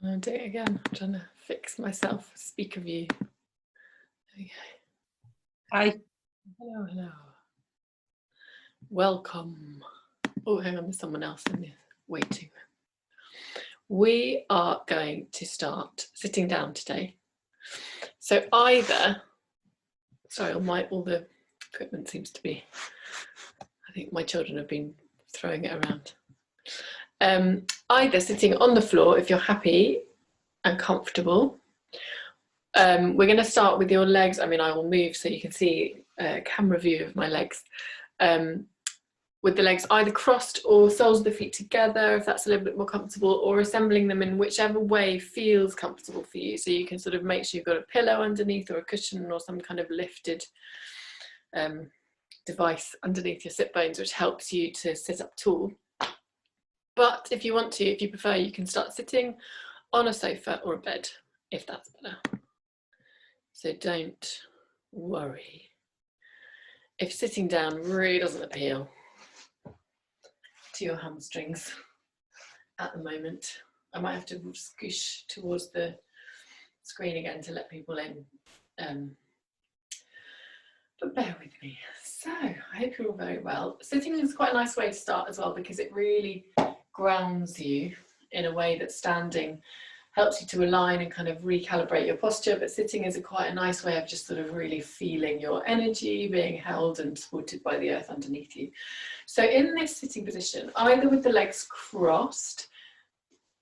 I'll do it again. I'm trying to fix myself. Speaker view. There we go. Hi. Hello, hello. Welcome. Oh, hang on, there's someone else in the waiting room. We are going to start sitting down today. So either, sorry, all the equipment seems to be, I think my children have been throwing it around. Either sitting on the floor if you're happy and comfortable. We're going to start with your legs. I mean, I will move so you can see a camera view of my legs. With the legs either crossed or soles of the feet together, if that's a little bit more comfortable, or assembling them in whichever way feels comfortable for you. So you can sort of make sure you've got a pillow underneath or a cushion or some kind of lifted device underneath your sit bones, which helps you to sit up tall. But if you want to, if you prefer, you can start sitting on a sofa or a bed, if that's better. So don't worry if sitting down really doesn't appeal to your hamstrings at the moment. I might have to scoosh towards the screen again to let people in, but bear with me. So I hope you're all very well. Sitting is quite a nice way to start as well, because it really grounds you in a way that standing helps you to align and kind of recalibrate your posture, but sitting is quite a nice way of just sort of really feeling your energy being held and supported by the earth underneath you. So in this sitting position, either with the legs crossed,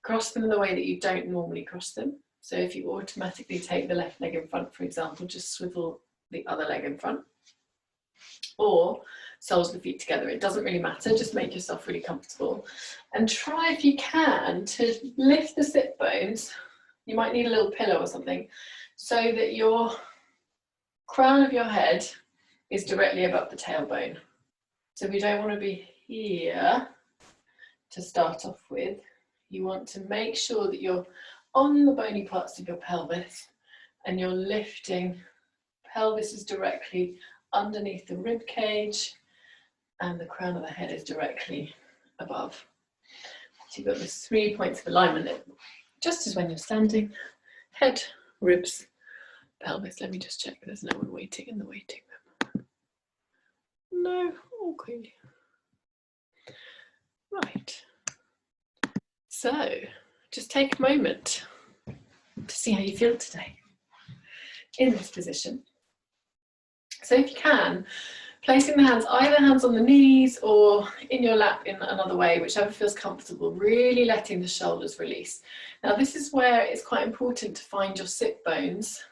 cross them in the way that you don't normally cross them. So if you automatically take the left leg in front, for example, just swivel the other leg in front, or soles of the feet together. It doesn't really matter, just make yourself really comfortable. And try, if you can, to lift the sit bones. You might need a little pillow or something, so that your crown of your head is directly above the tailbone. So we don't want to be here to start off with. You want to make sure that you're on the bony parts of your pelvis and you're lifting. Pelvis is directly underneath the rib cage and the crown of the head is directly above. So you've got the 3 points of alignment, just as when you're standing: head, ribs, pelvis. Let me just check there's no one waiting in the waiting room. No, okay. Right. So just take a moment to see how you feel today in this position. So if you can, placing the hands, either hands on the knees or in your lap in another way, whichever feels comfortable, really letting the shoulders release. Now this is where it's quite important to find your sit bones,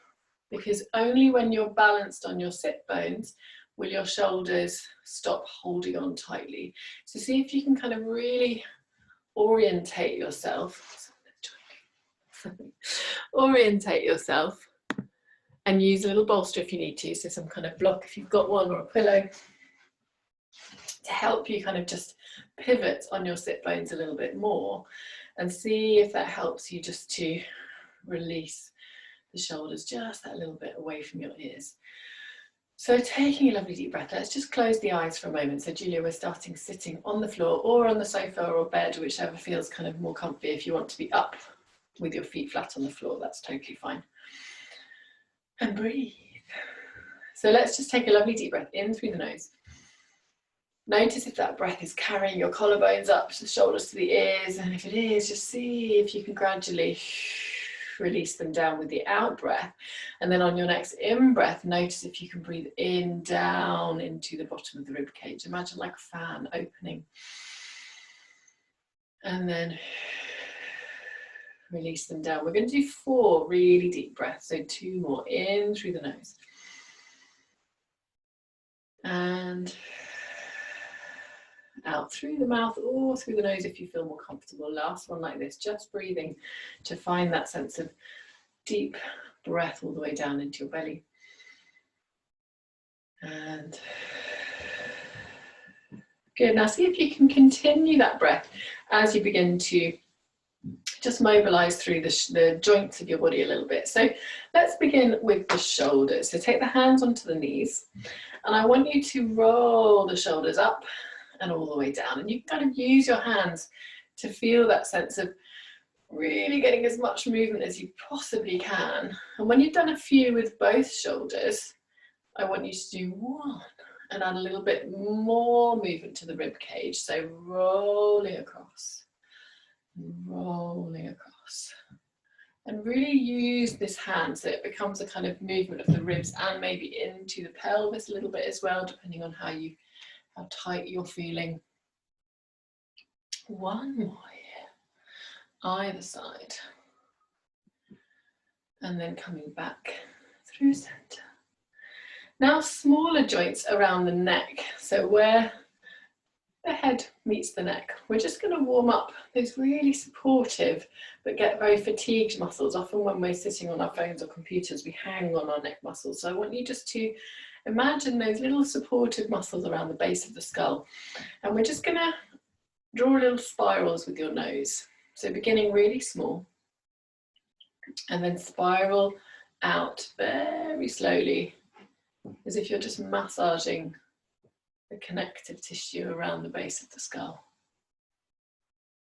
because only when you're balanced on your sit bones will your shoulders stop holding on tightly. So see if you can kind of really orientate yourself, orientate yourself, and use a little bolster if you need to, so some kind of block if you've got one, or a pillow, to help you kind of just pivot on your sit bones a little bit more, and see if that helps you just to release the shoulders just that little bit away from your ears. So taking a lovely deep breath, let's just close the eyes for a moment. So Julia, we're starting sitting on the floor or on the sofa or bed, whichever feels kind of more comfy. If you want to be up with your feet flat on the floor, that's totally fine. And breathe. So let's just take a lovely deep breath in through the nose. Notice if that breath is carrying your collarbones up to the shoulders to the ears, and if it is, just see if you can gradually release them down with the out breath. And then on your next in breath, notice if you can breathe in, down into the bottom of the rib cage. Imagine like a fan opening. And then release them down. We're going to do 4 really deep breaths, so 2 more in through the nose. And out through the mouth or through the nose if you feel more comfortable. Last one like this, just breathing to find that sense of deep breath all the way down into your belly. And good. Now see if you can continue that breath as you begin to just mobilize through the joints of your body a little bit. So let's begin with the shoulders. So take the hands onto the knees, and I want you to roll the shoulders up and all the way down. And you can kind of use your hands to feel that sense of Really getting as much movement as you possibly can. And when you've done a few with both shoulders, I want you to do one and add a little bit more movement to the rib cage. So rolling across, rolling across. And really use this hand so it becomes a kind of movement of the ribs and maybe into the pelvis a little bit as well, depending on how tight you're feeling. One more here, either side. And then coming back through center. Now smaller joints around the neck. So where the head meets the neck. We're just going to warm up those really supportive but get very fatigued muscles. Often when we're sitting on our phones or computers, we hang on our neck muscles. So I want you just to imagine those little supportive muscles around the base of the skull. And we're just going to draw little spirals with your nose. So beginning really small and then spiral out very slowly as if you're just massaging the connective tissue around the base of the skull.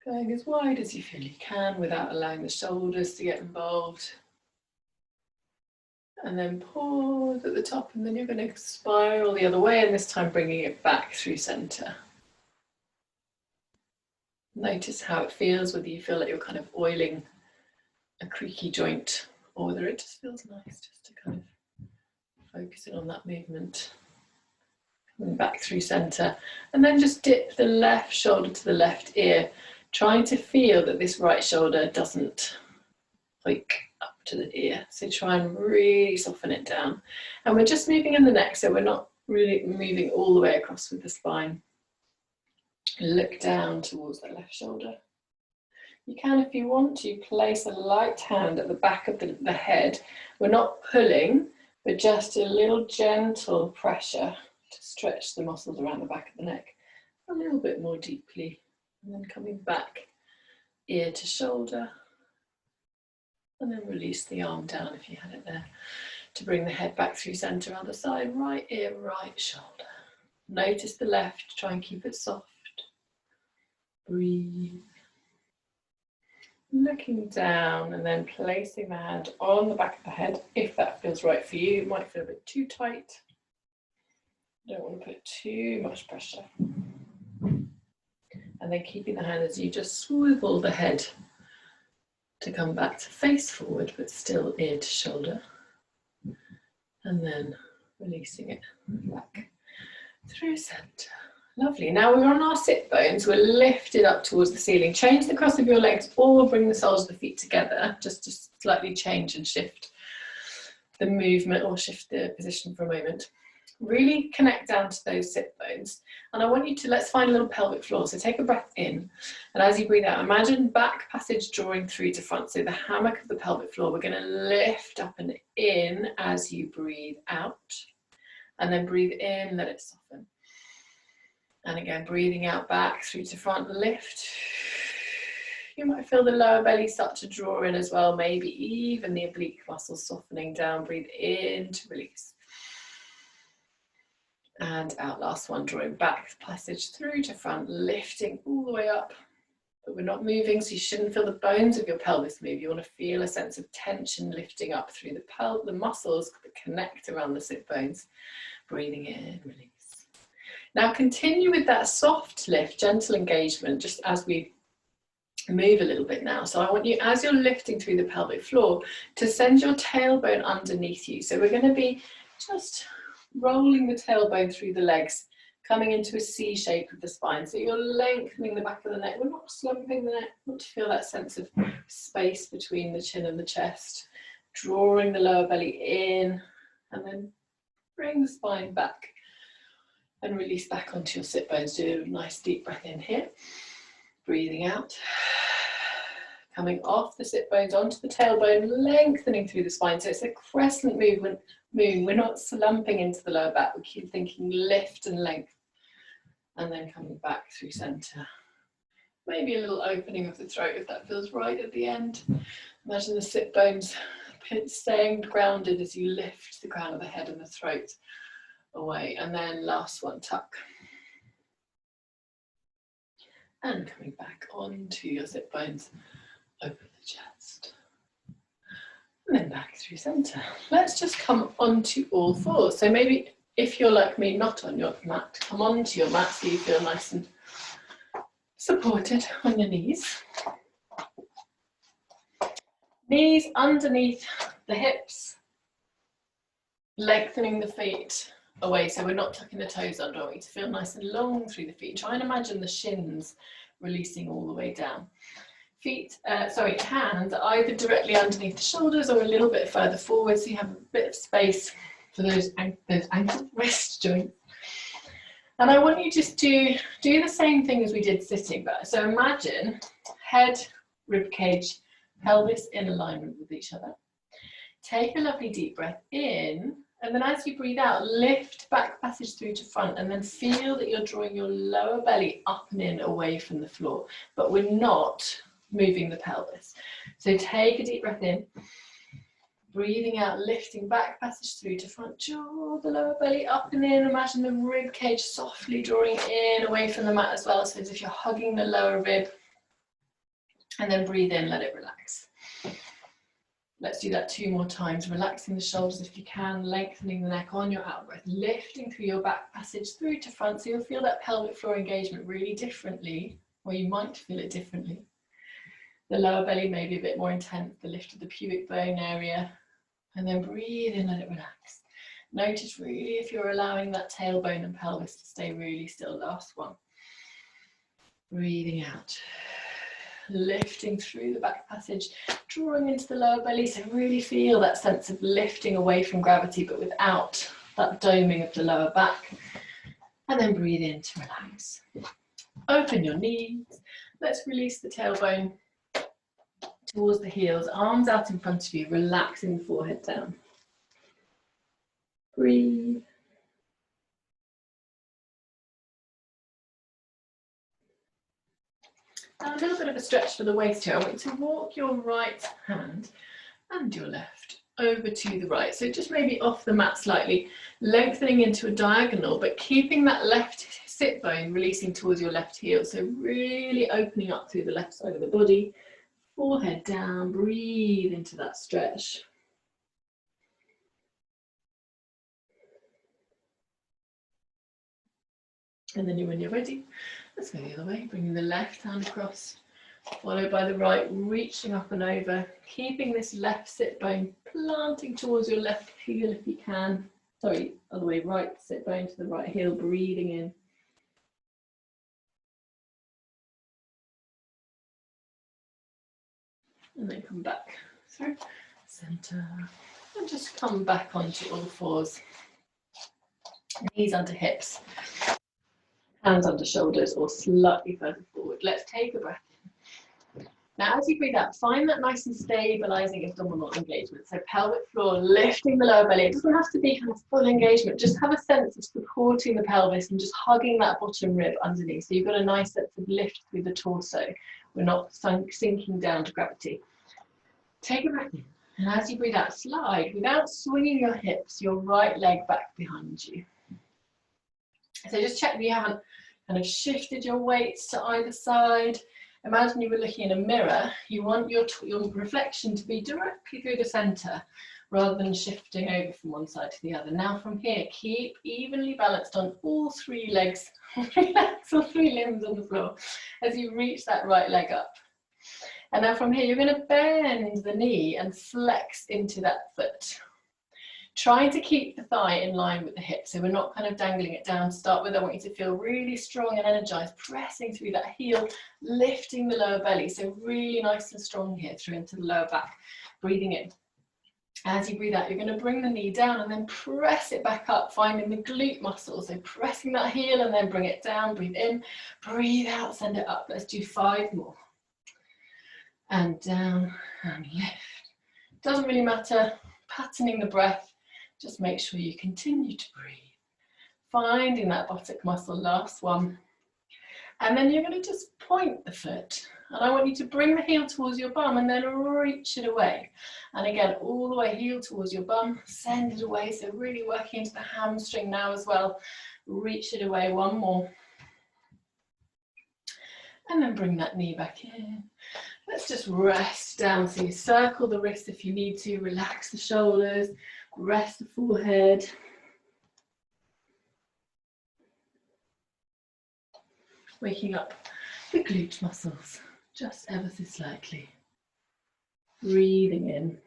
Going as wide as you feel you can without allowing the shoulders to get involved. And then pause at the top, and then you're going to spiral the other way, and this time bringing it back through center. Notice how it feels, whether you feel like you're kind of oiling a creaky joint or whether it just feels nice just to kind of focus in on that movement. Coming back through center, and then just dip the left shoulder to the left ear, trying to feel that this right shoulder doesn't hike up to the ear. So try and really soften it down. And we're just moving in the neck, so we're not really moving all the way across with the spine. Look down towards that left shoulder. You can, if you want to, place a light hand at the back of the head. We're not pulling, but just a little gentle pressure to stretch the muscles around the back of the neck a little bit more deeply. And then coming back, ear to shoulder. And then release the arm down if you had it there, to bring the head back through center. Other side, right ear, right shoulder. Notice the left, try and keep it soft. Breathe. Looking down and then placing the hand on the back of the head, if that feels right for you. It might feel a bit too tight. Don't want to put too much pressure. And then keeping the hand as you just swivel the head to come back to face forward, but still ear to shoulder. And then releasing it back through center. Lovely. Now we're on our sit bones. We're lifted up towards the ceiling. Change the cross of your legs or bring the soles of the feet together, just to slightly change and shift the movement or shift the position for a moment. Really connect down to those sit bones. And I want you to, let's find a little pelvic floor. So take a breath in. And as you breathe out, imagine back passage drawing through to front. So the hammock of the pelvic floor, we're going to lift up and in as you breathe out. And then breathe in, let it soften. And again, breathing out back through to front, lift. You might feel the lower belly start to draw in as well, maybe even the oblique muscles softening down. Breathe in to release. And out, last one, drawing back, passage through to front, lifting all the way up. But we're not moving, so you shouldn't feel the bones of your pelvis move. You want to feel a sense of tension lifting up through the muscles that connect around the sit bones. Breathing in, release. Now continue with that soft lift, gentle engagement, just as we move a little bit now. So I want you, as you're lifting through the pelvic floor, to send your tailbone underneath you. So we're going to be just rolling the tailbone through the legs, coming into a C shape of the spine. So you're lengthening the back of the neck. We're not slumping the neck. We want to feel that sense of space between the chin and the chest. Drawing the lower belly in, and then bring the spine back. And release back onto your sit bones. Do a nice deep breath in here. Breathing out. Coming off the sit bones onto the tailbone, lengthening through the spine. So it's a crescent movement. We're not slumping into the lower back. We keep thinking lift and length. And then coming back through center. Maybe a little opening of the throat if that feels right at the end. Imagine the sit bones staying grounded as you lift the crown of the head and the throat away. And then last one, tuck. And coming back onto your sit bones. open the chest. And then back through center. Let's just come onto all fours. So maybe if you're like me, not on your mat, come onto your mat so you feel nice and supported on your knees. Knees underneath the hips, lengthening the feet away so we're not tucking the toes under. I want you to feel nice and long through the feet. Try and imagine the shins releasing all the way down. Hands are either directly underneath the shoulders or a little bit further forward so you have a bit of space for those ankle wrist joints. And I want you just to do the same thing as we did sitting, but so imagine head, rib cage, pelvis in alignment with each other. Take a lovely deep breath in, and then as you breathe out, lift back passage through to front, and then feel that you're drawing your lower belly up and in away from the floor, but we're not moving the pelvis. So take a deep breath in, breathing out, lifting back passage through to front, draw the lower belly up and in, imagine the rib cage softly drawing in away from the mat as well, so as if you're hugging the lower rib, and then breathe in, let it relax. Let's do that 2 more times, relaxing the shoulders if you can, lengthening the neck on your out breath, lifting through your back passage through to front, so you'll feel that pelvic floor engagement really differently, or you might feel it differently. The lower belly may be a bit more intense, the lift of the pubic bone area, and then breathe in, let it relax. Notice really if you're allowing that tailbone and pelvis to stay really still. Last one. Breathing out. Lifting through the back passage, drawing into the lower belly, so really feel that sense of lifting away from gravity but without that doming of the lower back. And then breathe in to relax. Open your knees. Let's release the tailbone towards the heels, arms out in front of you, relaxing the forehead down. Breathe. And a little bit of a stretch for the waist here. I want you to walk your right hand and your left over to the right. So just maybe off the mat slightly, lengthening into a diagonal, but keeping that left sit bone releasing towards your left heel. So really opening up through the left side of the body, forehead down, breathe into that stretch. And then when you're ready, let's go the other way, bringing the left hand across, followed by the right, reaching up and over, keeping this left sit bone planting towards your left heel if you can. Sorry, other way, right sit bone to the right heel, breathing in. And then come back through center and just come back onto all fours. Knees under hips, hands under shoulders or slightly further forward. Let's take a breath in. Now as you breathe out, find that nice and stabilizing abdominal engagement. So pelvic floor, lifting the lower belly. It doesn't have to be kind of full engagement. Just have a sense of supporting the pelvis and just hugging that bottom rib underneath. So you've got a nice sense of lift through the torso. We're not sinking down to gravity. Take a breath in. And as you breathe out, slide without swinging your hips, your right leg back behind you. So just check that you haven't kind of shifted your weights to either side. Imagine you were looking in a mirror. You want your reflection to be directly through the center rather than shifting over from one side to the other. Now from here, keep evenly balanced on all 3 legs, or 3 limbs on the floor as you reach that right leg up. And now from here, you're going to bend the knee and flex into that foot. Trying to keep the thigh in line with the hip, so we're not kind of dangling it down to start with. I want you to feel really strong and energized, pressing through that heel, lifting the lower belly. So really nice and strong here through into the lower back. Breathing in. As you breathe out, you're going to bring the knee down and then press it back up, finding the glute muscle. So pressing that heel and then bring it down. Breathe in, breathe out, send it up. Let's do 5 more. And down and lift. Doesn't really matter, patterning the breath. Just make sure you continue to breathe. Finding that buttock muscle, last one. And then you're going to just point the foot. And I want you to bring the heel towards your bum and then reach it away. And again, all the way, heel towards your bum, send it away. So really working into the hamstring now as well. Reach it away, 1 more. And then bring that knee back in. Let's just rest down. So you circle the wrist if you need to, relax the shoulders, rest the forehead. Waking up the glute muscles just ever so slightly. Breathing in,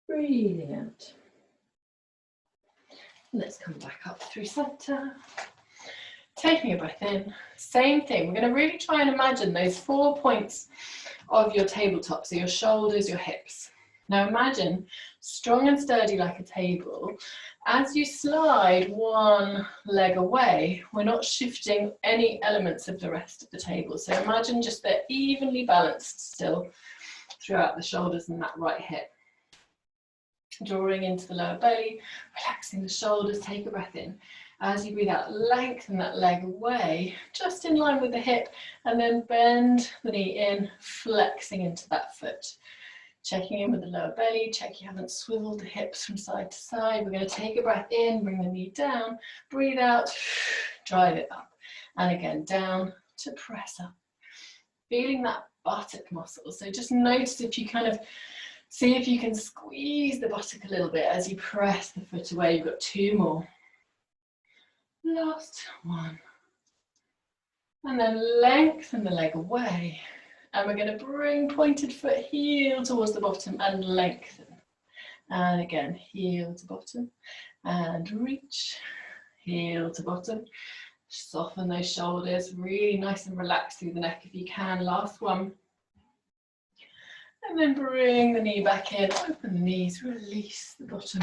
breathing out. Let's come back up through center. Taking a breath in, same thing. We're going to really try and imagine those 4 points of your tabletop, so your shoulders, your hips. Now imagine strong and sturdy like a table. As you slide one leg away, we're not shifting any elements of the rest of the table. So imagine just they're evenly balanced still throughout the shoulders and that right hip. Drawing into the lower belly, relaxing the shoulders, take a breath in. As you breathe out, lengthen that leg away, just in line with the hip, and then bend the knee in, flexing into that foot. Checking in with the lower belly, check you haven't swiveled the hips from side to side. We're going to take a breath in, bring the knee down, breathe out, drive it up. And again, down to press up. Feeling that buttock muscle. So just notice if you kind of, see if you can squeeze the buttock a little bit as you press the foot away. You've got 2 more. Last one. And then lengthen the leg away. And we're going to bring pointed foot, heel towards the bottom and lengthen. And again, heel to bottom and reach, heel to bottom. Soften those shoulders, really nice and relaxed through the neck if you can. Last one. And then bring the knee back in, open the knees, release the bottom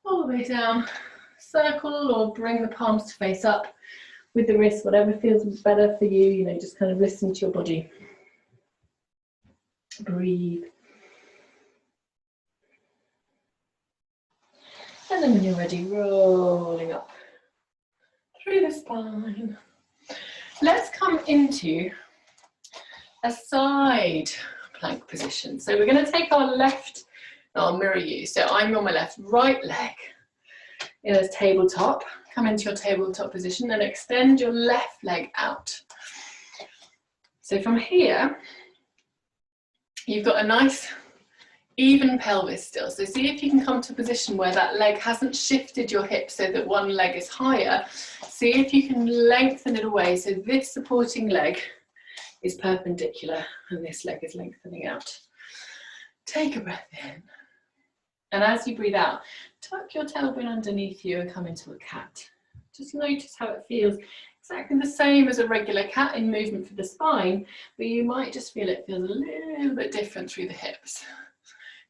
all the way down. Circle or bring the palms to face up with the wrists, whatever feels better for you, you know, just kind of listen to your body. Breathe. And then when you're ready, rolling up through the spine. Let's come into a side plank position. So we're going to take our left, I'll mirror you. So I'm on my left, right leg in a tabletop. Come into your tabletop position and extend your left leg out. So from here, you've got a nice even pelvis still. So see if you can come to a position where that leg hasn't shifted your hip so that one leg is higher. See if you can lengthen it away. So this supporting leg is perpendicular and this leg is lengthening out. Take a breath in. And as you breathe out, tuck your tailbone underneath you and come into a cat. Just notice how it feels. Exactly the same as a regular cat in movement for the spine, but you might just feel it feels a little bit different through the hips.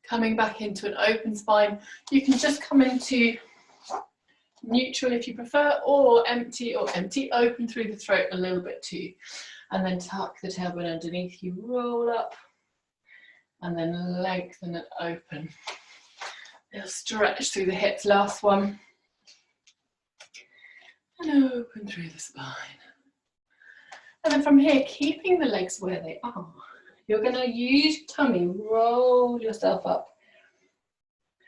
Coming back into an open spine, you can just come into neutral if you prefer, or empty, open through the throat a little bit too. And then tuck the tailbone underneath you, roll up, and then lengthen it open. Little stretch through the hips, last one. And open through the spine. And then from here, keeping the legs where they are, you're going to use your tummy, roll yourself up.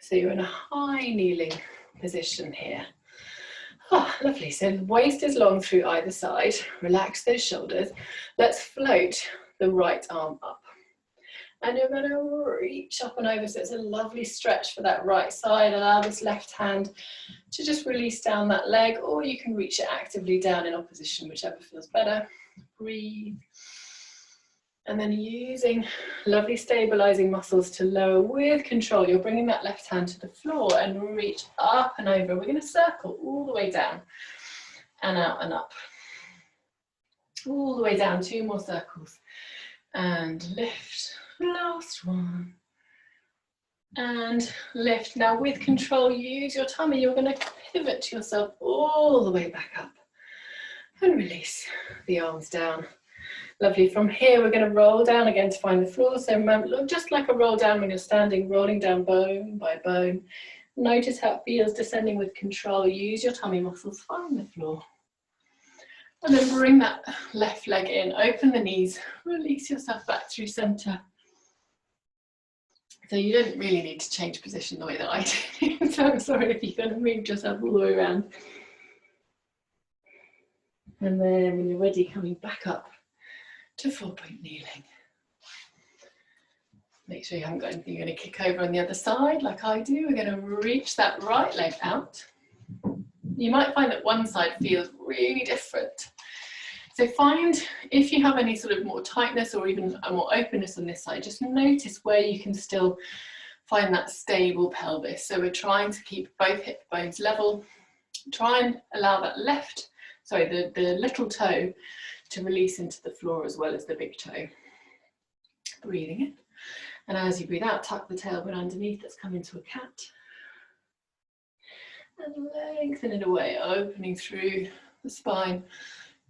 So you're in a high kneeling position here. Oh, lovely. So the waist is long through either side. Relax those shoulders. Let's float the right arm up. And you're going to reach up and over. So it's a lovely stretch for that right side. Allow this left hand to just release down that leg, or you can reach it actively down in opposition, whichever feels better. Breathe. And then using lovely stabilizing muscles to lower with control. You're bringing that left hand to the floor and reach up and over. We're going to circle all the way down and out and up. All the way down, 2 more circles. And lift. Last one. And lift. Now with control, use your tummy. You're going to pivot yourself all the way back up. And release the arms down. Lovely. From here, we're going to roll down again to find the floor. So remember, look just like a roll down when you're standing, rolling down bone by bone. Notice how it feels descending with control. Use your tummy muscles, find the floor. And then bring that left leg in, open the knees, release yourself back through center. So you don't really need to change position the way that I do. So I'm sorry if you're going to move yourself all the way around. And then when you're ready, coming back up to 4-point kneeling. Make sure you haven't got anything you're going to kick over on the other side like I do. We're going to reach that right leg out. You might find that one side feels really different. So find, if you have any sort of more tightness or even a more openness on this side, just notice where you can still find that stable pelvis. So we're trying to keep both hip bones level. Try and allow that the little toe to release into the floor as well as the big toe. Breathing in. And as you breathe out, tuck the tailbone underneath. Let's come into a cat. And lengthen it away, opening through the spine.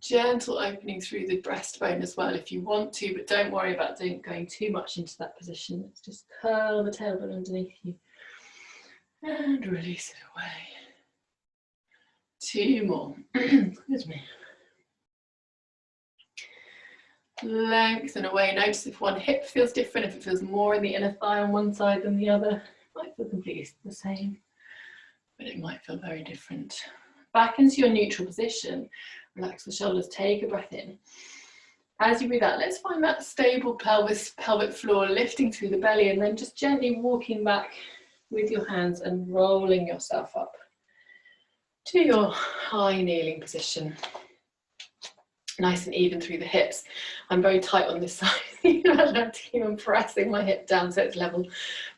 Gentle opening through the breastbone as well if you want to, but don't worry about going too much into that position. Let's just curl the tailbone underneath you. And release it away. 2 more. Excuse me. Lengthen away. Notice if one hip feels different, if it feels more in the inner thigh on one side than the other. It might feel completely the same, but it might feel very different. Back into your neutral position. Relax the shoulders, take a breath in. As you breathe out, let's find that stable pelvic floor, lifting through the belly, and then just gently walking back with your hands and rolling yourself up to your high kneeling position. Nice and even through the hips. I'm very tight on this side. I'm even pressing my hip down so it's level.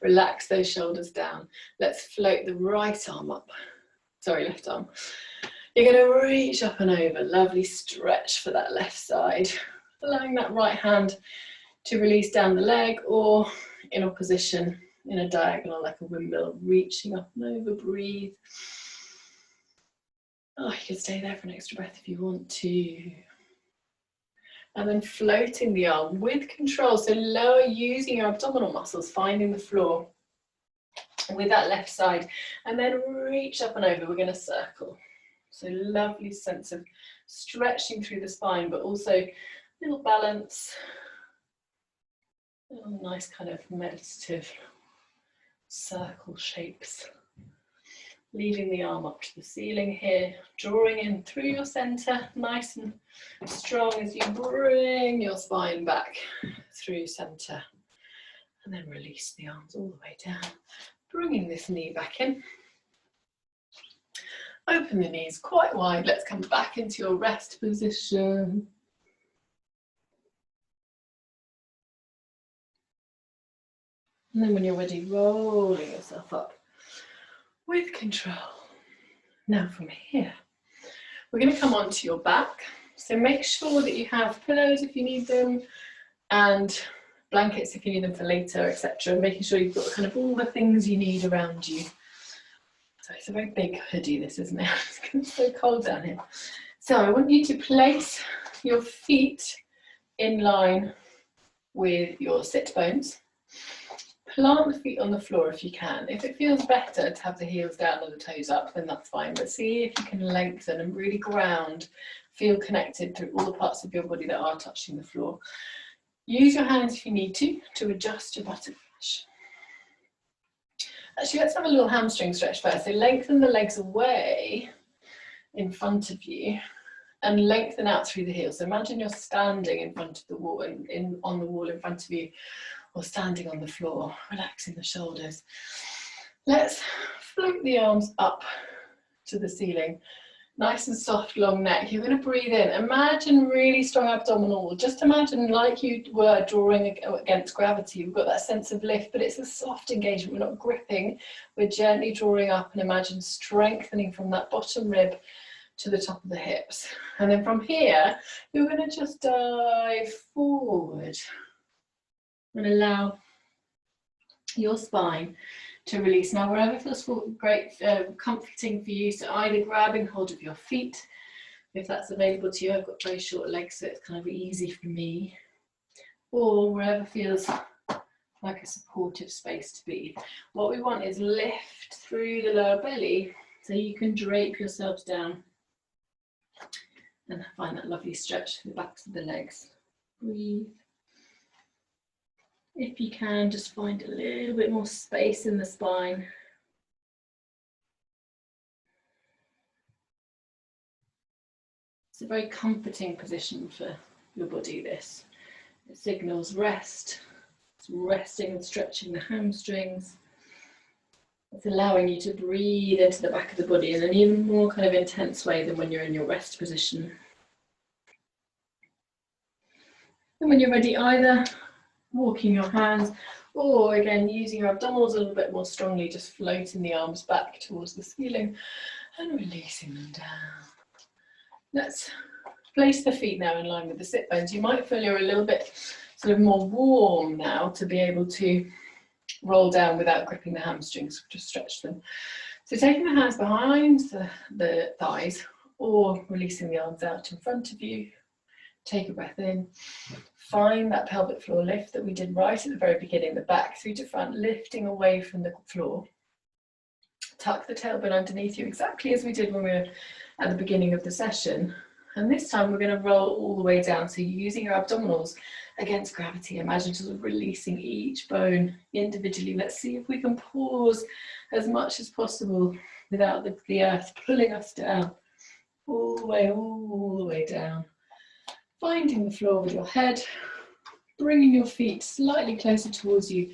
Relax those shoulders down. Let's float the right arm up. Sorry, left arm. You're going to reach up and over. Lovely stretch for that left side. Allowing that right hand to release down the leg, or in opposition in a diagonal like a windmill, reaching up and over. Breathe. Oh, you can stay there for an extra breath if you want to. And then floating the arm with control, so lower, using your abdominal muscles, finding the floor with that left side, and then reach up and over. We're going to circle. So lovely sense of stretching through the spine, but also a little balance, little nice kind of meditative circle shapes. Leaving the arm up to the ceiling here, drawing in through your center, nice and strong as you bring your spine back through center. And then release the arms all the way down, bringing this knee back in. Open the knees quite wide. Let's come back into your rest position. And then when you're ready, rolling yourself up with control. Now from here, we're going to come onto your back. So make sure that you have pillows if you need them, and blankets if you need them for later, etc. Making sure you've got kind of all the things you need around you. So it's a very big hoodie, this, isn't it? It's so cold down here. So I want you to place your feet in line with your sit bones. Plant the feet on the floor if you can. If it feels better to have the heels down and the toes up, then that's fine. But see if you can lengthen and really ground, feel connected through all the parts of your body that are touching the floor. Use your hands if you need to adjust your butterfly. Actually, let's have a little hamstring stretch first. So lengthen the legs away in front of you and lengthen out through the heels. So imagine you're standing in front of the wall, on the wall in front of you, or standing on the floor, relaxing the shoulders. Let's float the arms up to the ceiling. Nice and soft, long neck. You're going to breathe in. Imagine really strong abdominal wall. Just imagine like you were drawing against gravity. We've got that sense of lift, but it's a soft engagement. We're not gripping. We're gently drawing up, and imagine strengthening from that bottom rib to the top of the hips. And then from here, you're going to just dive forward and allow your spine to release. Now, wherever feels great, comforting for you, so either grabbing hold of your feet, if that's available to you. I've got very short legs, so it's kind of easy for me, or wherever feels like a supportive space to be. What we want is lift through the lower belly, so you can drape yourselves down and find that lovely stretch through the backs of the legs. Breathe. If you can, just find a little bit more space in the spine. It's a very comforting position for your body, this. It signals rest. It's resting and stretching the hamstrings. It's allowing you to breathe into the back of the body in an even more kind of intense way than when you're in your rest position. And when you're ready, either walking your hands or again using your abdominals a little bit more strongly, just floating the arms back towards the ceiling and releasing them down. Let's place the feet now in line with the sit bones. You might feel you're a little bit sort of more warm now to be able to roll down without gripping the hamstrings, just stretch them. So taking the hands behind the thighs or releasing the arms out in front of you. Take a breath in. Find that pelvic floor lift that we did right at the very beginning, the back through to front, lifting away from the floor. Tuck the tailbone underneath you exactly as we did when we were at the beginning of the session. And this time we're going to roll all the way down. So you're using your abdominals against gravity. Imagine sort of releasing each bone individually. Let's see if we can pause as much as possible without the earth pulling us down. All the way down. Finding the floor with your head, bringing your feet slightly closer towards you.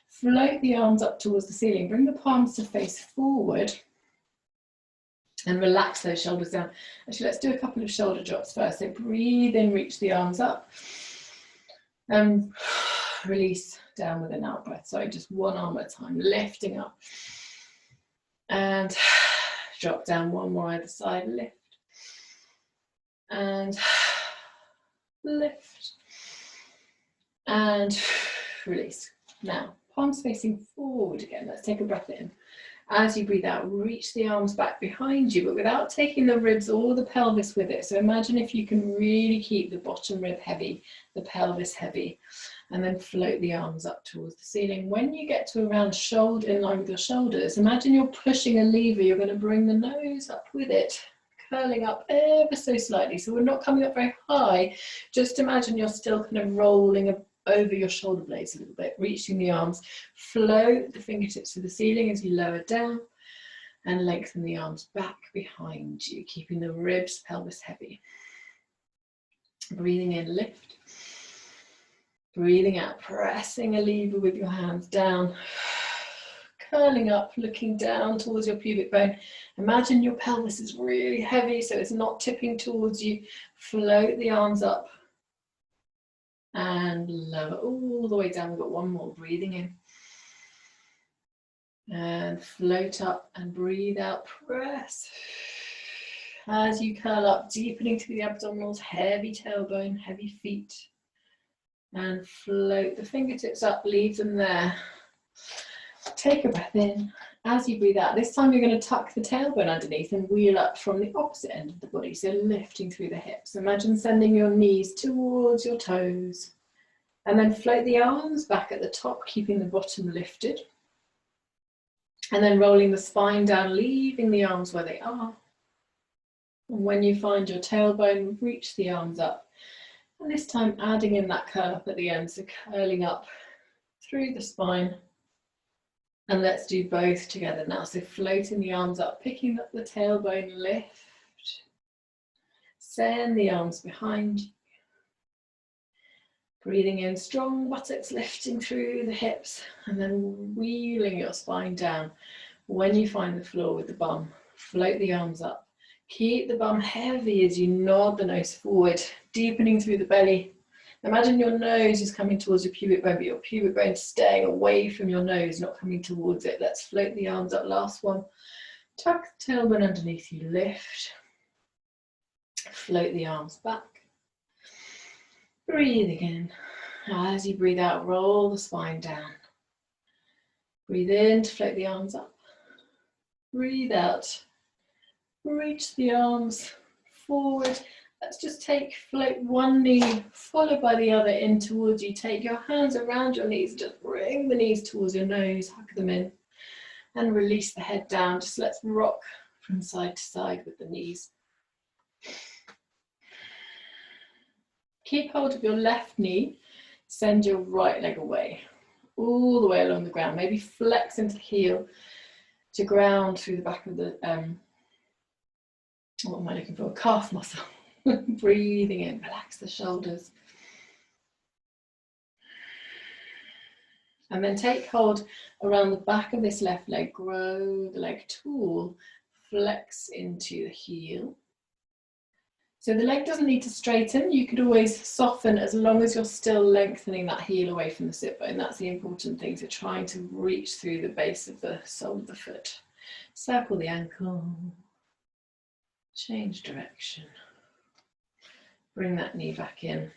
Float the arms up towards the ceiling. Bring the palms to face forward and relax those shoulders down. Actually, let's do a couple of shoulder drops first. So breathe in, reach the arms up. And release down with an out breath. Sorry, just one arm at a time, lifting up. And drop down, one more either side, lift. And lift. And release. Now, palms facing forward again. Let's take a breath in. As you breathe out, reach the arms back behind you, but without taking the ribs or the pelvis with it. So imagine if you can really keep the bottom rib heavy, the pelvis heavy, and then float the arms up towards the ceiling. When you get to around shoulder, in line with your shoulders, imagine you're pushing a lever. You're going to bring the nose up with it, curling up ever so slightly. So we're not coming up very high. Just imagine you're still kind of rolling over your shoulder blades a little bit, reaching the arms, float the fingertips to the ceiling as you lower down and lengthen the arms back behind you, keeping the ribs, pelvis heavy. Breathing in, lift. Breathing out, pressing a lever with your hands down, curling up, looking down towards your pubic bone. Imagine your pelvis is really heavy, so it's not tipping towards you. Float the arms up. And lower all the way down. We've got one more. Breathing in. And float up and breathe out. Press. As you curl up, deepening through the abdominals, heavy tailbone, heavy feet. And float the fingertips up, leave them there. Take a breath in. As you breathe out, this time you're going to tuck the tailbone underneath and wheel up from the opposite end of the body, so lifting through the hips. Imagine sending your knees towards your toes, and then float the arms back at the top, keeping the bottom lifted, and then rolling the spine down, leaving the arms where they are. And when you find your tailbone, reach the arms up, and this time adding in that curl up at the end, so curling up through the spine. And let's do both together now. So floating the arms up, picking up the tailbone, lift. Send the arms behind you. Breathing in, strong buttocks lifting through the hips, and then wheeling your spine down. When you find the floor with the bum, float the arms up. Keep the bum heavy as you nod the nose forward, deepening through the belly. Imagine your nose is coming towards your pubic bone, but your pubic bone is staying away from your nose, not coming towards it. Let's float the arms up. Last one. Tuck the tailbone underneath you. Lift. Float the arms back. Breathe again. As you breathe out, roll the spine down. Breathe in to float the arms up. Breathe out. Reach the arms forward. Let's just float one knee, followed by the other in towards you. Take your hands around your knees, just bring the knees towards your nose, hug them in, and release the head down. Just let's rock from side to side with the knees. Keep hold of your left knee, send your right leg away, all the way along the ground. Maybe flex into the heel to ground through the back of the, what am I looking for? Calf muscle. Breathing in, relax the shoulders. And then take hold around the back of this left leg, grow the leg tall, flex into the heel. So the leg doesn't need to straighten, you could always soften as long as you're still lengthening that heel away from the sit bone. That's the important thing, so trying to reach through the base of the sole of the foot. Circle the ankle, change direction, bring that knee back in.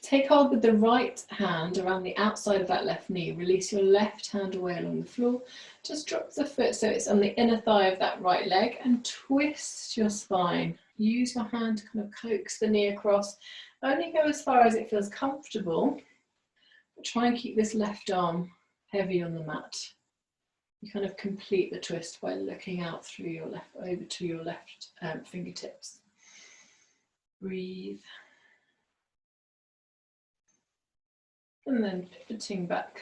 Take hold with the right hand around the outside of that left knee. Release your left hand away along the floor. Just drop the foot so it's on the inner thigh of that right leg and twist your spine. Use your hand to kind of coax the knee across. Only go as far as it feels comfortable, but try and keep this left arm heavy on the mat. You kind of complete the twist by looking out through your left, over to your left fingertips. Breathe. And then pivoting back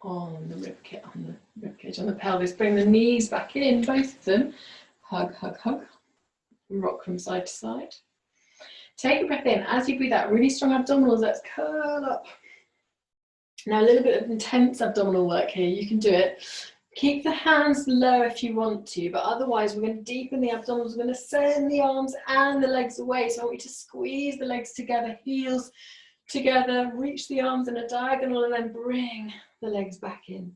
on the ribcage, on the pelvis. Bring the knees back in, both of them. Hug, hug, hug. Rock from side to side. Take a breath in. As you breathe out, really strong abdominals. Let's curl up. Now a little bit of intense abdominal work here. You can do it. Keep the hands low if you want to, but otherwise we're going to deepen the abdominals. We're going to send the arms and the legs away. So I want you to squeeze the legs together, heels together, reach the arms in a diagonal and then bring the legs back in.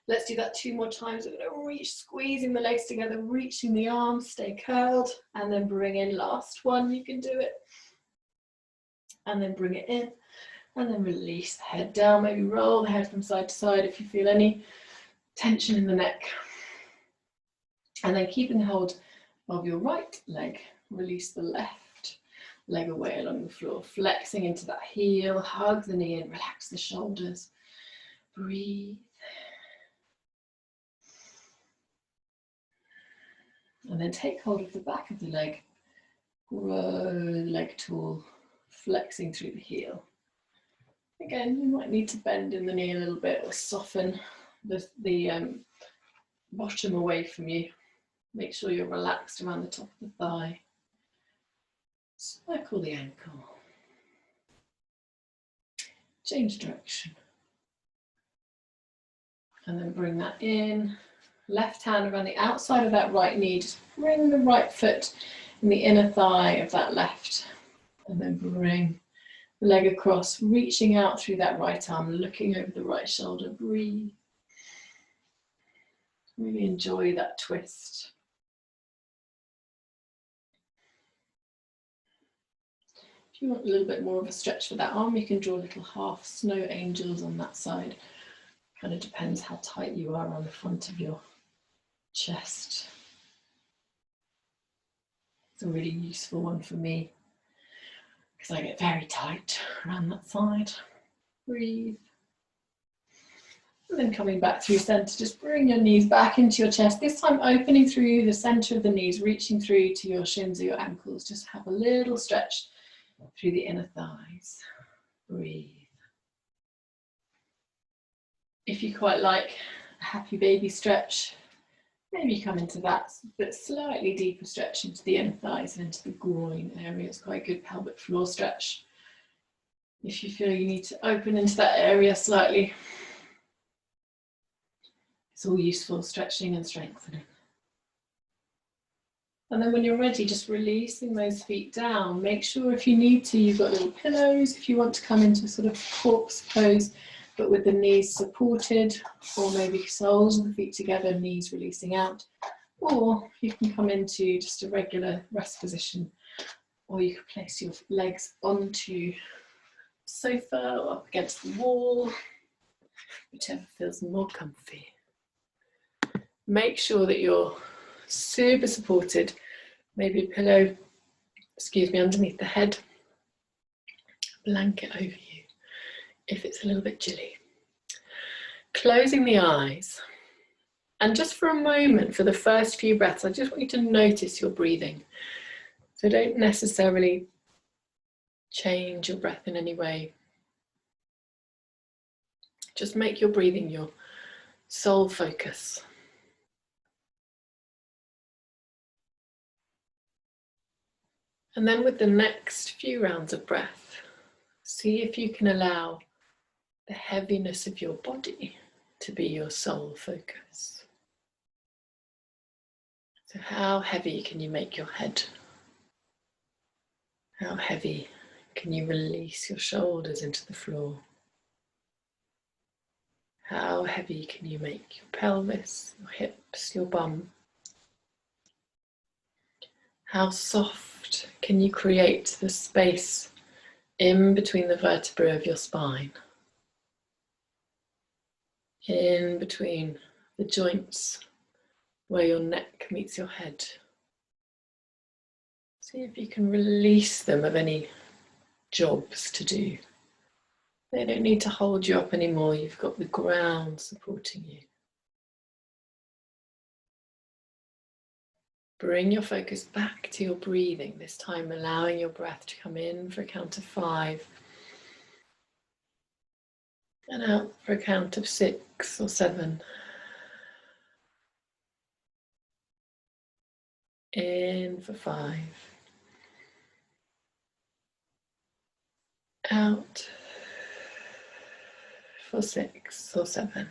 Let's do that 2 more times. We're going to reach, squeezing the legs together, reaching the arms, stay curled, and then bring in. Last one, you can do it. And then bring it in, and then release the head down. Maybe roll the head from side to side if you feel any tension in the neck. And then keeping hold of your right leg, release the left leg away along the floor, flexing into that heel, hug the knee in, relax the shoulders, breathe. And then take hold of the back of the leg, grow the leg tall, flexing through the heel. Again, you might need to bend in the knee a little bit or soften the bottom away from you. Make sure you're relaxed around the top of the thigh. Circle the ankle. Change direction. And then bring that in. Left hand around the outside of that right knee. Just bring the right foot in the inner thigh of that left. And then bring the leg across, reaching out through that right arm, looking over the right shoulder. Breathe. Really enjoy that twist. If you want a little bit more of a stretch for that arm, you can draw little half snow angels on that side. Kind of depends how tight you are on the front of your chest. It's a really useful one for me because I get very tight around that side. Breathe. And then coming back through center, just bring your knees back into your chest. This time opening through the center of the knees, reaching through to your shins or your ankles. Just have a little stretch through the inner thighs. Breathe. If you quite like a happy baby stretch, maybe come into that, but slightly deeper stretch into the inner thighs and into the groin area. It's quite a good pelvic floor stretch. If you feel you need to open into that area slightly, it's all useful, stretching and strengthening. And then when you're ready, just releasing those feet down. Make sure if you need to, you've got little pillows. If you want to come into a sort of corpse pose, but with the knees supported, or maybe soles of the feet together, knees releasing out. Or you can come into just a regular rest position, or you can place your legs onto the sofa or up against the wall, whichever feels more comfy. Make sure that you're super supported, maybe a pillow, underneath the head, blanket over you if it's a little bit chilly. Closing the eyes, and just for a moment, for the first few breaths, I just want you to notice your breathing. So don't necessarily change your breath in any way. Just make your breathing your sole focus. And then with the next few rounds of breath, see if you can allow the heaviness of your body to be your sole focus. So how heavy can you make your head? How heavy can you release your shoulders into the floor? How heavy can you make your pelvis, your hips, your bum? How soft can you create the space in between the vertebrae of your spine? In between the joints where your neck meets your head. See if you can release them of any jobs to do. They don't need to hold you up anymore. You've got the ground supporting you. Bring your focus back to your breathing, this time allowing your breath to come in for a count of 5 and out for a count of 6 or 7. In for 5, out for 6 or 7.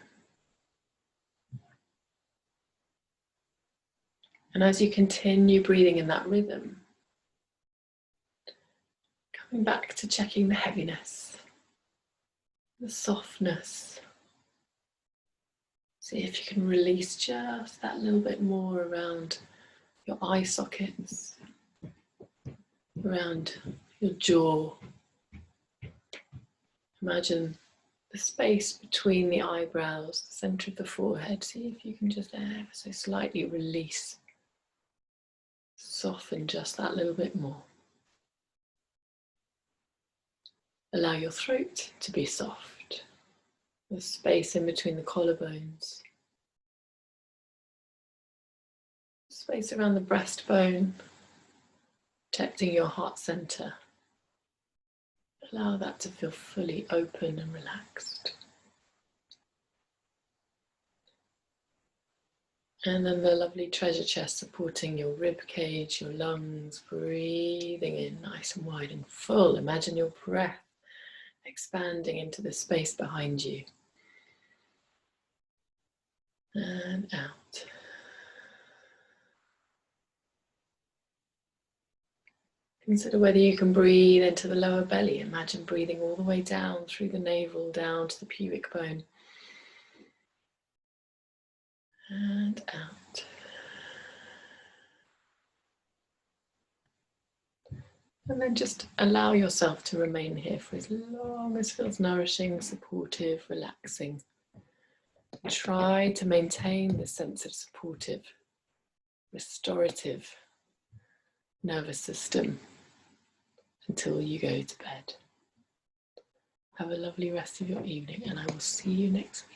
And as you continue breathing in that rhythm, coming back to checking the heaviness, the softness. See if you can release just that little bit more around your eye sockets, around your jaw. Imagine the space between the eyebrows, the centre of the forehead. See if you can just ever so slightly release, soften just that little bit more. Allow your throat to be soft, the space in between the collarbones, space around the breastbone, protecting your heart centre. Allow that to feel fully open and relaxed. And then the lovely treasure chest supporting your rib cage, your lungs, breathing in nice and wide and full. Imagine your breath expanding into the space behind you. And out. Consider whether you can breathe into the lower belly. Imagine breathing all the way down through the navel, down to the pubic bone. And out. And then just allow yourself to remain here for as long as feels nourishing, supportive, relaxing. Try to maintain this sense of supportive, restorative nervous system until you go to bed. Have a lovely rest of your evening, and I will see you next week.